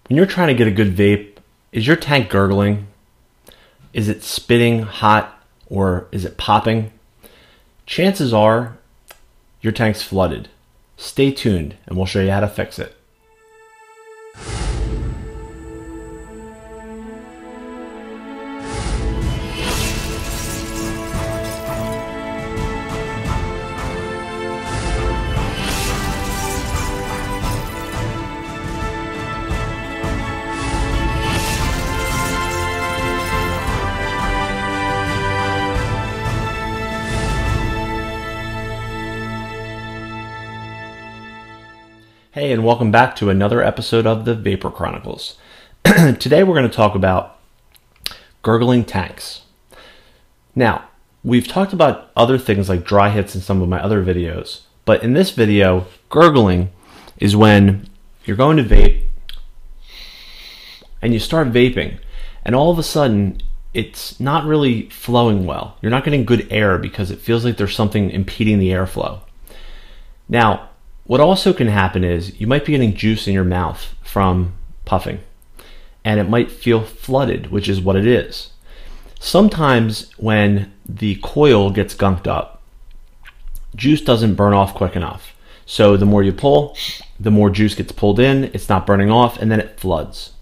When you're trying to get a good vape, is your tank gurgling? Is it spitting hot, or is it popping? Chances are your tank's flooded. Stay tuned and we'll show you how to fix it. Hey, and welcome back to another episode of the Vapor Chronicles. Today we're going to talk about gurgling tanks. Now, we've talked about other things like dry hits in some of my other videos, but in this video, gurgling is when you're going to vape and you start vaping, and all of a sudden it's not really flowing well. You're not getting good air because it feels like there's something impeding the airflow. Now, what also can happen is you might be getting juice in your mouth from puffing, and it might feel flooded, which is what it is. Sometimes when the coil gets gunked up, juice doesn't burn off quick enough. So the more you pull, the more juice gets pulled in, it's not burning off, and then it floods.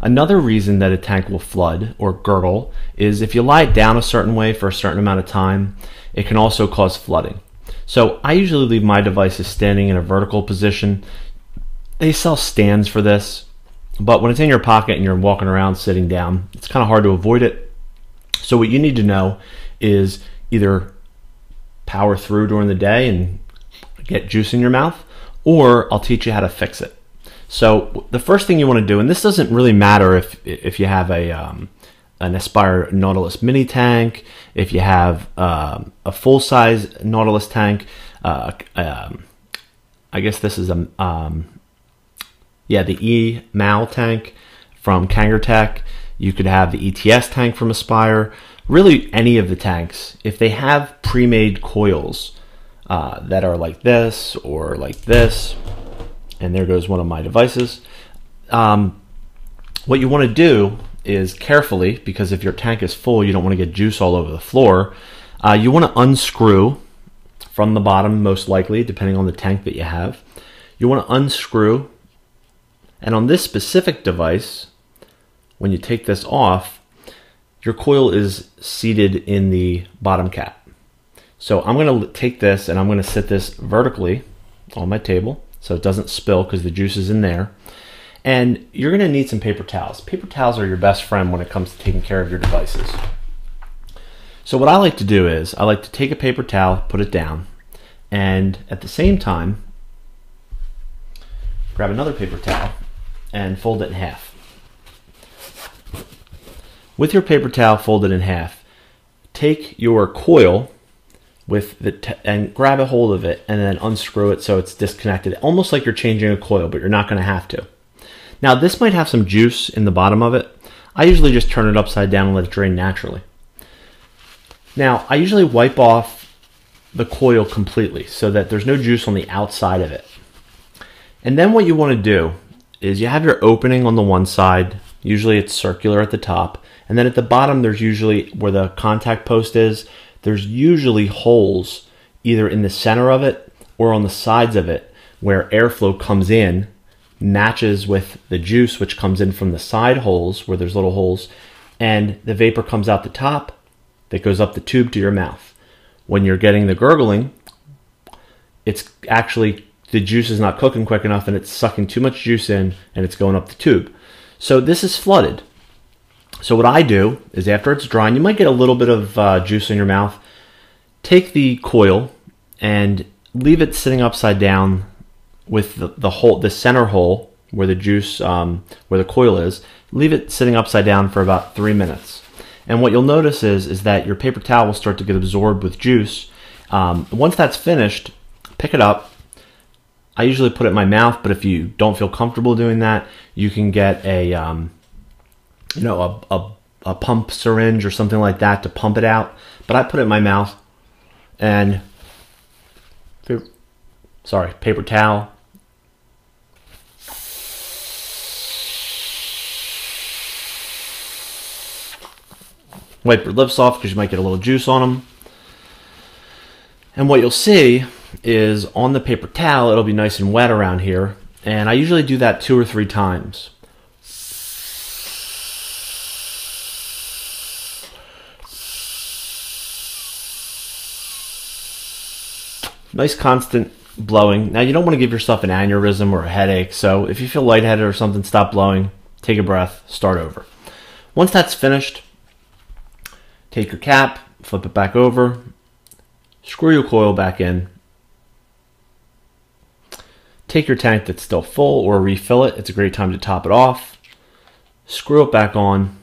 Another reason that a tank will flood or gurgle is if you lie it down a certain way for a certain amount of time, it can also cause flooding. So I usually leave my devices standing in a vertical position. They sell stands for this, but when it's in your pocket and you're walking around sitting down, it's kind of hard to avoid it. So what you need to know is either power through during the day and get juice in your mouth, or I'll teach you how to fix it. So the first thing you want to do, and this doesn't really matter if you have an Aspire Nautilus mini tank, if you have a full-size Nautilus tank, I guess this is the E-Mal tank from Kangertech. You could have the ETS tank from Aspire. Really, any of the tanks, if they have pre-made coils that are like this or like this, and there goes one of my devices. What you want to do is carefully, because if your tank is full, you don't want to get juice all over the floor. You want to unscrew from the bottom, most likely, depending on the tank that you have. You want to unscrew, and on this specific device, when you take this off, your coil is seated in the bottom cap. So I'm going to take this and I'm going to sit this vertically on my table so it doesn't spill because the juice is in there. And you're going to need some paper towels. Paper towels are your best friend when it comes to taking care of your devices. So what I like to do is I like to take a paper towel, put it down, and at the same time, grab another paper towel and fold it in half. With your paper towel folded in half, take your coil and grab a hold of it and then unscrew it so it's disconnected, almost like you're changing a coil, but you're not going to have to. Now this might have some juice in the bottom of it. I usually just turn it upside down and let it drain naturally. Now I usually wipe off the coil completely so that there's no juice on the outside of it. And then what you want to do is you have your opening on the one side, usually it's circular at the top, and then at the bottom there's usually, where the contact post is, there's usually holes either in the center of it or on the sides of it where airflow comes in, matches with the juice which comes in from the side holes where there's little holes, and the vapor comes out the top that goes up the tube to your mouth. When you're getting the gurgling, it's actually, the juice is not cooking quick enough and it's sucking too much juice in and it's going up the tube. So this is flooded. So what I do is after it's dry, and you might get a little bit of juice in your mouth, take the coil and leave it sitting upside down with the center hole where the juice, where the coil is, leave it sitting upside down for about 3 minutes. And what you'll notice is that your paper towel will start to get absorbed with juice. Once that's finished, pick it up. I usually put it in my mouth, but if you don't feel comfortable doing that, you can get a pump syringe or something like that to pump it out. But I put it in my mouth and paper towel. Wipe your lips off because you might get a little juice on them. And what you'll see is on the paper towel, it'll be nice and wet around here. And I usually do that 2 or 3 times. Nice constant blowing. Now you don't want to give yourself an aneurysm or a headache, so if you feel lightheaded or something, stop blowing, take a breath, start over. Once that's finished, take your cap, flip it back over, screw your coil back in, take your tank that's still full or refill it. It's a great time to top it off. Screw it back on,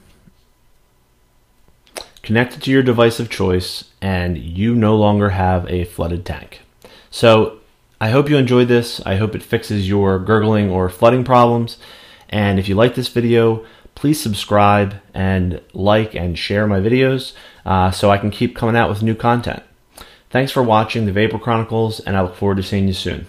connect it to your device of choice, and you no longer have a flooded tank. So I hope you enjoyed this. I hope it fixes your gurgling or flooding problems. And if you like this video, please subscribe and like and share my videos so I can keep coming out with new content. Thanks for watching the Vapor Chronicles, and I look forward to seeing you soon.